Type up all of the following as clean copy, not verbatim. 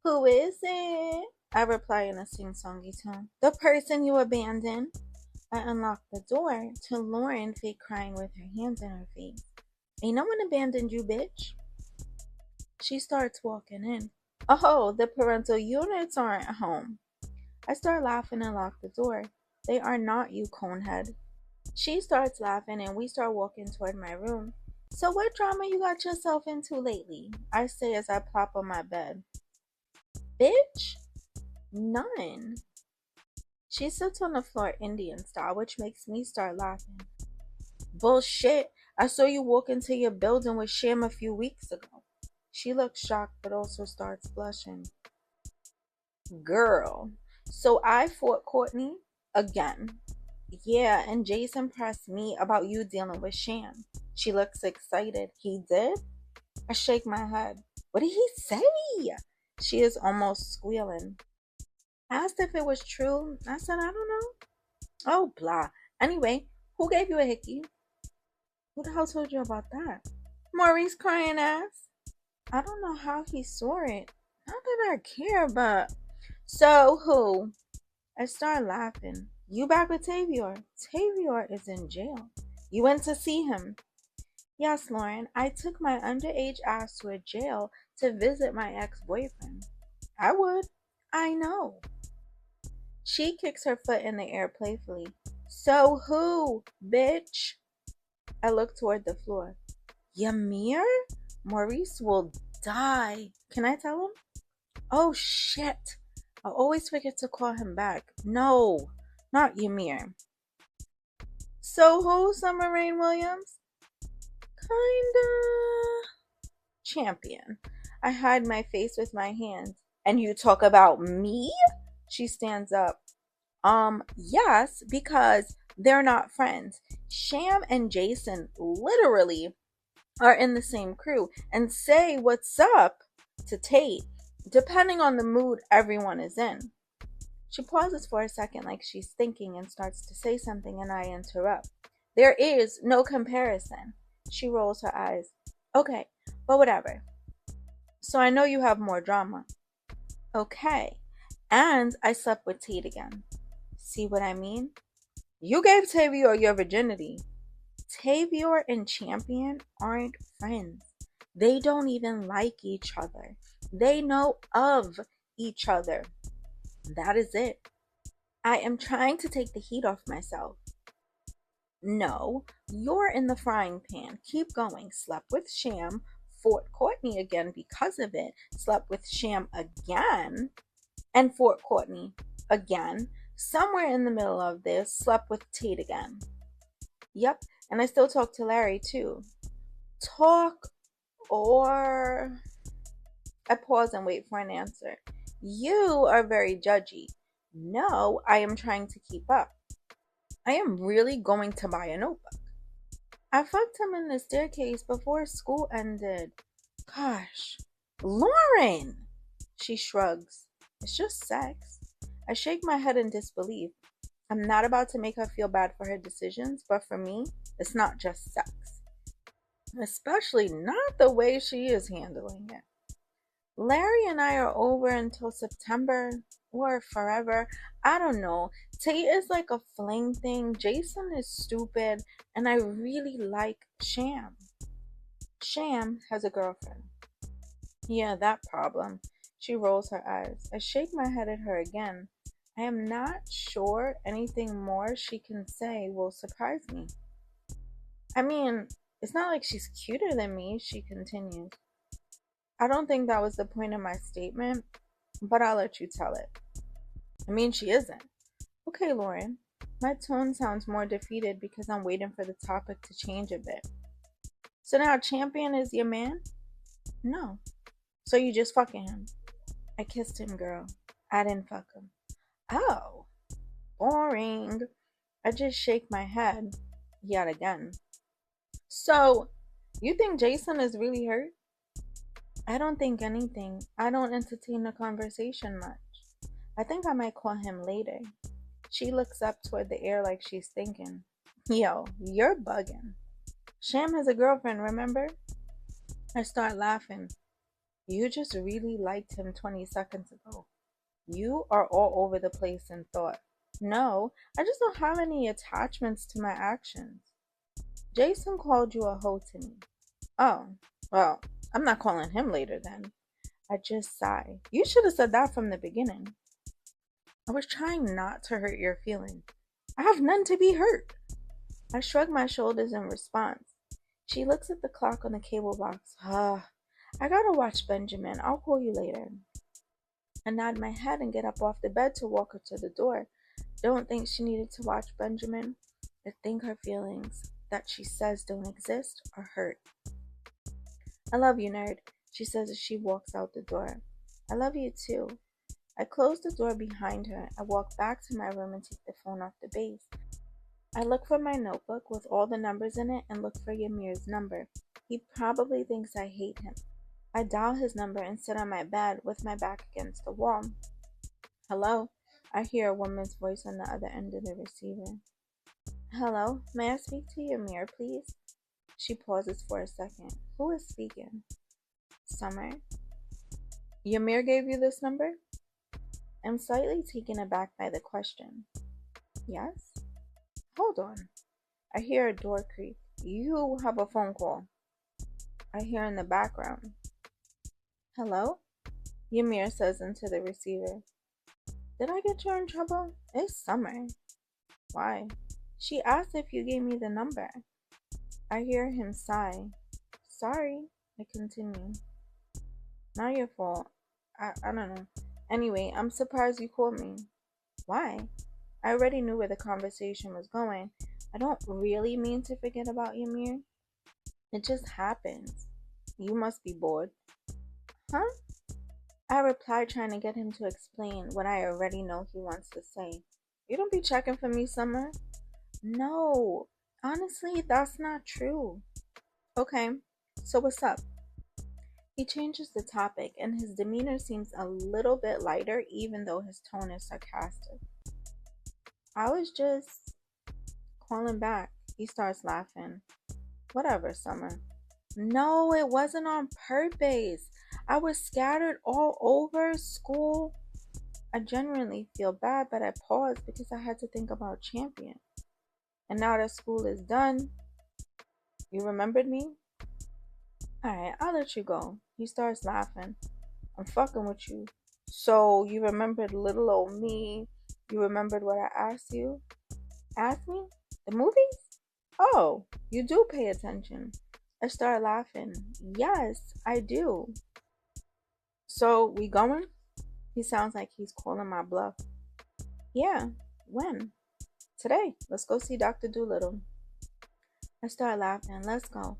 Who is it? I reply in a sing-songy tone. The person you abandoned. I unlock the door to Lauren fake crying with her hands in her face. Ain't no one abandoned you, bitch. She starts walking in. Oh, the parental units aren't home. I start laughing and lock the door. They are not, you conehead. She starts laughing and we start walking toward my room. So what drama you got yourself into lately? I say as I plop on my bed. Bitch, none. She sits on the floor Indian style, which makes me start laughing. Bullshit. I saw you walk into your building with Sham a few weeks ago. She looks shocked but also starts blushing. Girl. So I fought Courtney again. Yeah, and Jason pressed me about you dealing with Sham. She looks excited. He did? I shake my head. What did he say? She is almost squealing. Asked if it was true. I said, I don't know. Oh, blah. Anyway, who gave you a hickey? Who the hell told you about that? Maurice crying ass. I don't know how he saw it. Not that I care, but. So who? I start laughing. You back with Tavior. Tavior is in jail. You went to see him. Yes, Lauren. I took my underage ass to a jail to visit my ex-boyfriend. I would. I know. She kicks her foot in the air playfully. So who, bitch? I look toward the floor. Ymir? Maurice will die. Can I tell him? Oh shit. I always forget to call him back. No, not Ymir. So who, Summer Rain Williams? Kinda. Champion. I hide my face with my hands. And you talk about me? She stands up. Yes, because they're not friends. Sham and Jason literally are in the same crew and say what's up to Tate, depending on the mood everyone is in. She pauses for a second like she's thinking and starts to say something, and I interrupt. There is no comparison. She rolls her eyes. Okay, but whatever. So I know you have more drama. Okay. And I slept with Tate again. See what I mean? You gave Tavior your virginity. Tavior and Champion aren't friends. They don't even like each other. They know of each other. That is it. I am trying to take the heat off myself. No, you're in the frying pan. Keep going. Slept with Sham, fought Courtney again because of it, slept with Sham again, and fought Courtney again. Somewhere in the middle of this, slept with Tate again. Yep, and I still talk to Larry too. Talk or. I pause and wait for an answer. You are very judgy. No, I am trying to keep up. I am really going to buy a notebook. I fucked him in the staircase before school ended. Gosh. Lauren! She shrugs. It's just sex. I shake my head in disbelief. I'm not about to make her feel bad for her decisions, but for me, it's not just sex. Especially not the way she is handling it. Larry and I are over until September or forever. I don't know. Tate is like a fling thing. Jason is stupid. And I really like Sham. Sham has a girlfriend. Yeah, that problem. She rolls her eyes. I shake my head at her again. I am not sure anything more she can say will surprise me. I mean, it's not like she's cuter than me, she continues. I don't think that was the point of my statement, but I'll let you tell it. I mean, she isn't. Okay, Lauren. My tone sounds more defeated because I'm waiting for the topic to change a bit. So now Champion is your man? No. So you just fucking him? I kissed him, girl. I didn't fuck him. Oh. Boring. I just shake my head yet again. So, you think Jason is really hurt? I don't think anything. I don't entertain the conversation much. I think I might call him later. She looks up toward the air like she's thinking. Yo, you're bugging. Sham has a girlfriend, remember? I start laughing. You just really liked him 20 seconds ago. You are all over the place in thought. No, I just don't have any attachments to my actions. Jason called you a hoe to me. Oh, well, I'm not calling him later then. I just sigh. You should have said that from the beginning. I was trying not to hurt your feelings. I have none to be hurt. I shrug my shoulders in response. She looks at the clock on the cable box. I gotta watch Benjamin. I'll call you later. I nod my head and get up off the bed to walk her to the door. Don't think she needed to watch Benjamin. I think her feelings that she says don't exist are hurt. I love you, nerd, she says as she walks out the door. I love you too. I close the door behind her. I walk back to my room and take the phone off the base. I look for my notebook with all the numbers in it and look for Ymir's number. He probably thinks I hate him. I dial his number and sit on my bed with my back against the wall. Hello? I hear a woman's voice on the other end of the receiver. Hello? May I speak to Ymir, please? She pauses for a second. Who is speaking? Summer. Ymir gave you this number? I'm slightly taken aback by the question. Yes? Hold on. I hear a door creak. You have a phone call. I hear in the background. Hello? Ymir says into the receiver. Did I get you in trouble? It's Summer. Why? She asked if you gave me the number. I hear him sigh. Sorry, I continue. Not your fault. I don't know. Anyway, I'm surprised you called me. Why? I already knew where the conversation was going. I don't really mean to forget about Ymir. It just happens. You must be bored. Huh? I reply, trying to get him to explain what I already know he wants to say. You don't be checking for me, Summer? No. Honestly, that's not true. Okay, so what's up? He changes the topic, and his demeanor seems a little bit lighter, even though his tone is sarcastic. I was just calling back. He starts laughing. Whatever, Summer. No, it wasn't on purpose. I was scattered all over school. I genuinely feel bad, but I paused because I had to think about Champion. And now that school is done, you remembered me? Alright, I'll let you go. He starts laughing. I'm fucking with you. So, you remembered little old me? You remembered what I asked you? Asked me? The movies? Oh, you do pay attention. I start laughing. Yes, I do. So, we going? He sounds like he's calling my bluff. Yeah, when? Today. Let's go see Dr. Doolittle. I start laughing. Let's go.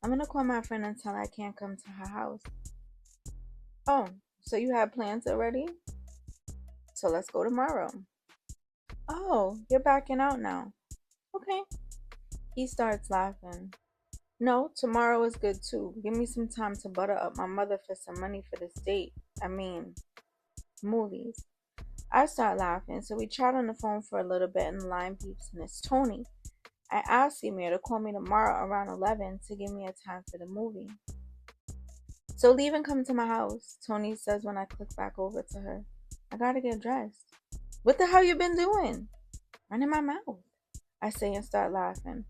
I'm gonna call my friend and tell her I can't come to her house. Oh, so you have plans already? So let's go tomorrow. Oh, you're backing out now. Okay. He starts laughing. No, tomorrow is good too. Give me some time to butter up my mother for some money for this date. I mean, movies. I start laughing, so we chat on the phone for a little bit and the line beeps and it's Tony. I asked Ymir to call me tomorrow around 11 to give me a time for the movie. So leave and come to my house, Tony says when I click back over to her. I gotta get dressed. What the hell you been doing? Running my mouth, I say and start laughing.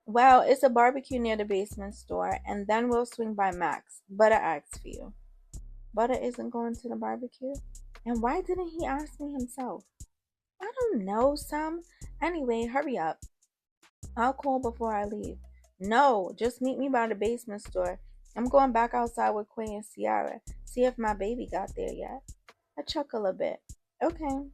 Well, it's a barbecue near the basement store, and then we'll swing by Max. Butter asks for you. Butter isn't going to the barbecue? And why didn't he ask me himself? I don't know, Sam. Anyway, hurry up. I'll call before I leave. No, just meet me by the basement store. I'm going back outside with Coya and Ciara. See if my baby got there yet. I chuckle a bit. Okay.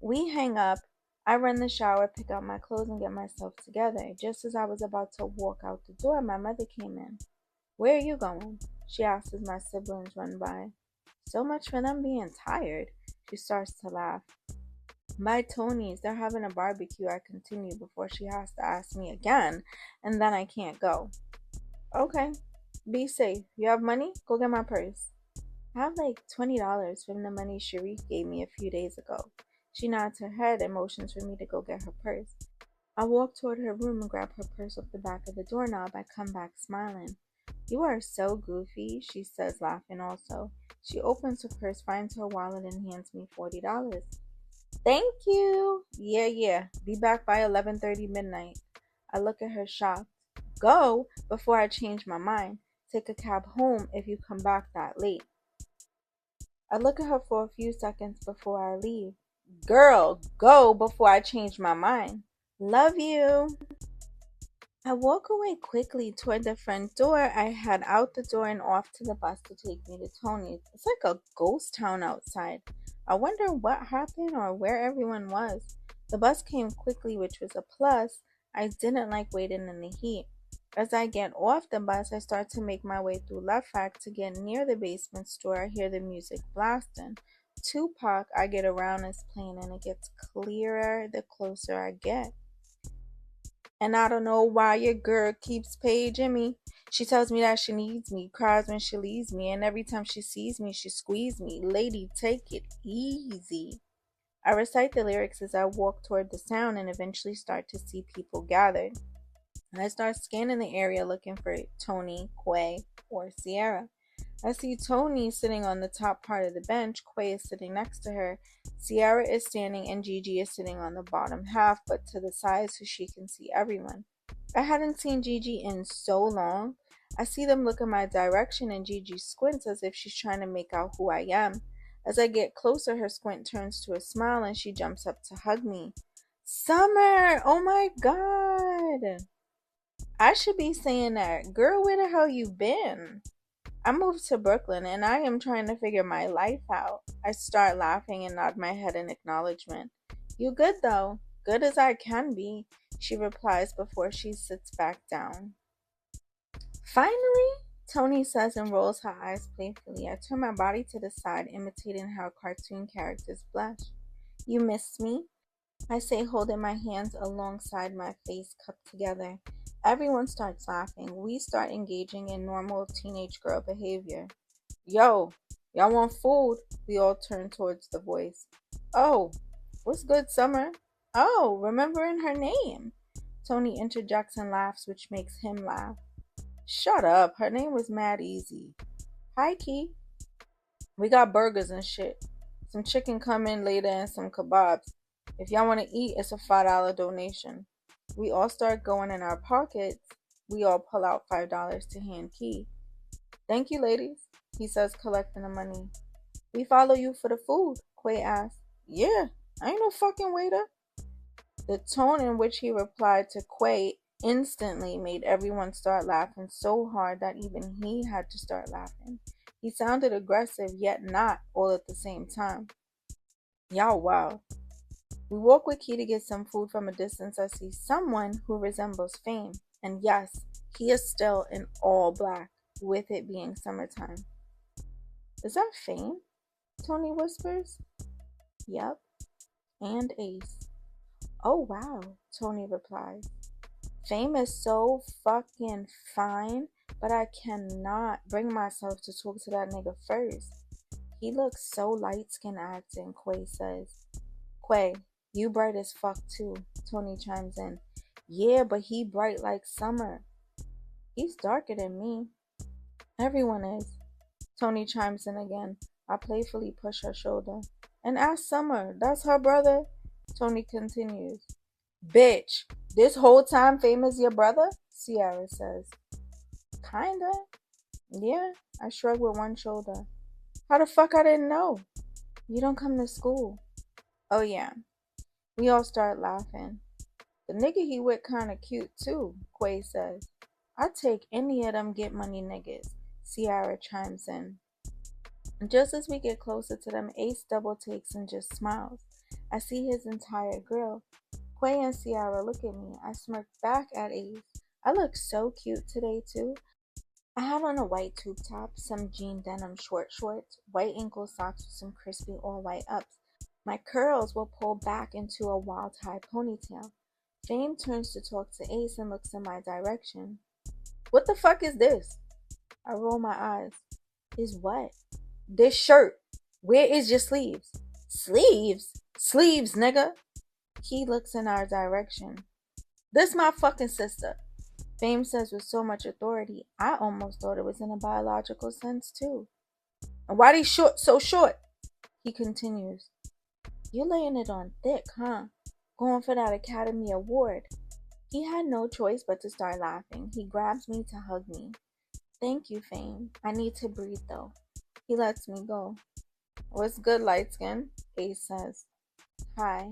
We hang up. I run the shower, pick up my clothes, and get myself together. Just as I was about to walk out the door, my mother came in. Where are you going? She asks as my siblings run by. So much for them being tired. She starts to laugh. By Tony's, they're having a barbecue. I continue before she has to ask me again, and then I can't go. Okay, be safe. You have money? Go get my purse. I have like $20 from the money Sharif gave me a few days ago. She nods her head and motions for me to go get her purse. I walk toward her room and grab her purse off the back of the doorknob. I come back smiling. You are so goofy, she says, laughing also. She opens her purse, finds her wallet, and hands me $40. Thank you. Yeah, yeah. Be back by 11:30 midnight. I look at her shocked. Go before I change my mind. Take a cab home if you come back that late. I look at her for a few seconds before I leave. Girl, go before I change my mind. Love you. I walk away quickly toward the front door. I head out the door and off to the bus to take me to Tony's. It's like a ghost town outside. I wonder what happened or where everyone was. The bus came quickly, which was a plus. I didn't like waiting in the heat. As I get off the bus, I start to make my way through Left Rack to get near the basement store. I hear the music blasting. Tupac, I Get Around is playing, and it gets clearer the closer I get. And I don't know why your girl keeps paging me. She tells me that she needs me, cries when she leaves me, and every time she sees me, she squeezes me. Lady, take it easy. I recite the lyrics as I walk toward the sound and eventually start to see people gathered. And I start scanning the area looking for Tony, Quay, or Sierra. I see Tony sitting on the top part of the bench. Quay is sitting next to her. Sierra is standing and Gigi is sitting on the bottom half, but to the side so she can see everyone. I hadn't seen Gigi in so long. I see them look in my direction and Gigi squints as if she's trying to make out who I am. As I get closer, her squint turns to a smile and she jumps up to hug me. Summer! Oh my god! I should be saying that. Girl, where the hell you been? I moved to Brooklyn and I am trying to figure my life out. I start laughing and nod my head in acknowledgement. You good though? Good as I can be, she replies before she sits back down. Finally, Tony says and rolls her eyes playfully. I turn my body to the side, imitating how cartoon characters blush. You miss me? I say, holding my hands alongside my face cupped together. Everyone starts laughing. We start engaging in normal teenage girl behavior. Yo, y'all want food? We all turn towards the voice. Oh, what's good, Summer? Oh, remembering her name. Tony interjects and laughs, which makes him laugh. Shut up. Her name was Mad Easy. Hi, Key. We got burgers and shit. Some chicken coming later and some kebabs. If y'all want to eat, it's a $5 donation. We all start going in our pockets. We all pull out $5 to hand Key. Thank you, ladies, he says, collecting the money. We follow you for the food, Quay asks. Yeah, I ain't no fucking waiter. The tone in which he replied to Quay instantly made everyone start laughing so hard that even he had to start laughing. He sounded aggressive, yet not all at the same time. Y'all wow. We walk with Key to get some food. From a distance. I see someone who resembles Fame. And yes, he is still in all black, with it being summertime. Is that Fame? Tony whispers. Yep. And Ace. Oh wow, Tony replies. Fame is so fucking fine, but I cannot bring myself to talk to that nigga first. He looks so light-skinned acting, Quay says. Quay, you bright as fuck too, Tony chimes in. Yeah, but he bright like summer. He's darker than me. Everyone is. Tony chimes in again. I playfully push her shoulder. And ask Summer, that's her brother? Tony continues. Bitch, this whole time Fame is your brother? Sierra says. Kinda. Yeah, I shrug with one shoulder. How the fuck I didn't know? You don't come to school. Oh yeah. We all start laughing. The nigga he with kinda cute too, Quay says. I take any of them get money niggas, Sierra chimes in. And just as we get closer to them, Ace double takes and just smiles. I see his entire grill. Quay and Sierra look at me. I smirk back at Ace. I look so cute today too. I had on a white tube top, some jean denim short shorts, white ankle socks with some crispy all white ups. My curls were pulled back into a wild high ponytail. Fame turns to talk to Ace and looks in my direction. What the fuck is this? I roll my eyes. Is what? This shirt. Where is your sleeves? Sleeves? Sleeves, nigga. He looks in our direction. This my fucking sister. Fame says with so much authority, I almost thought it was in a biological sense too. And why'd he so short? He continues. You laying it on thick, huh? Going for that Academy Award. He had no choice but to start laughing. He grabs me to hug me. Thank you, Fame. I need to breathe though. He lets me go. What's good, light skin? Ace says. Hi,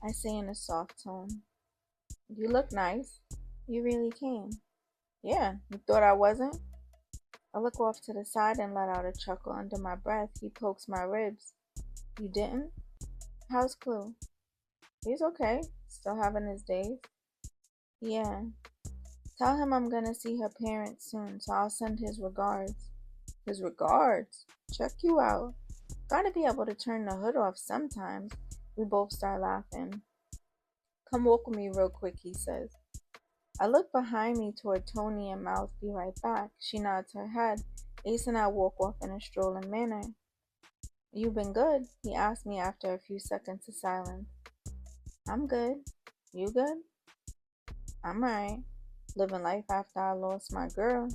I say in a soft tone. You look nice. You really came. Yeah, you thought I wasn't? I look off to the side and let out a chuckle under my breath. He pokes my ribs. You didn't? How's Clue? He's okay. Still having his days. Yeah. Tell him I'm gonna see her parents soon, so I'll send his regards. His regards? Check you out. Gotta be able to turn the hood off sometimes. We both start laughing. Come walk with me real quick, he says. I look behind me toward Tony and mouth be right back. She nods her head. Ace and I walk off in a strolling manner. You been good? He asked me after a few seconds of silence. I'm good. You good? I'm right. Living life after I lost my girl.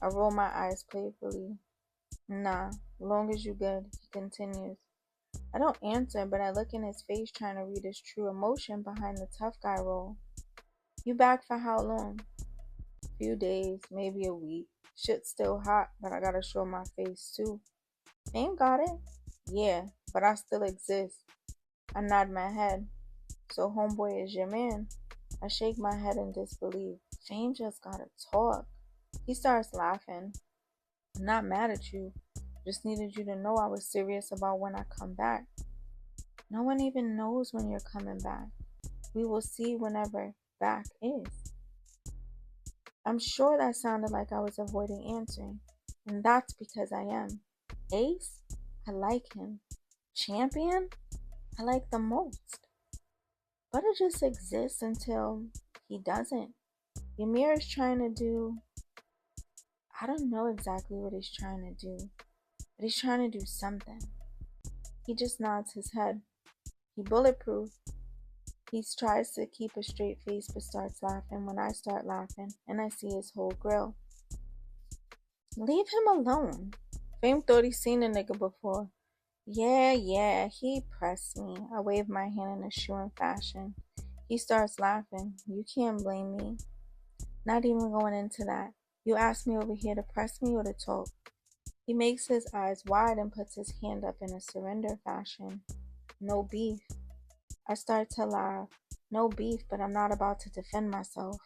I roll my eyes playfully. Nah, long as you good, he continues. I don't answer, but I look in his face trying to read his true emotion behind the tough guy role. You back for how long? Few days, maybe a week. Shit's still hot, but I gotta show my face too. Ain't got it? Yeah, but I still exist. I nod my head. So homeboy is your man. I shake my head in disbelief. Fame just gotta talk. He starts laughing. I'm not mad at you. Just needed you to know I was serious about when I come back. No one even knows when you're coming back. We will see whenever back is. I'm sure that sounded like I was avoiding answering, and that's because I am. Ace? I like him. Champion? I like the most. But it just exists until he doesn't. Ymir is trying to do. I don't know exactly what he's trying to do, but he's trying to do something. He just nods his head. He bulletproof. He tries to keep a straight face but starts laughing when I start laughing and I see his whole grill. Leave him alone. Fame thought he seen a nigga before. Yeah, he pressed me. I wave my hand in a shooing fashion. He starts laughing. You can't blame me. Not even going into that. You asked me over here to press me or to talk. He makes his eyes wide and puts his hand up in a surrender fashion. No beef. I start to laugh. No beef, but I'm not about to defend myself.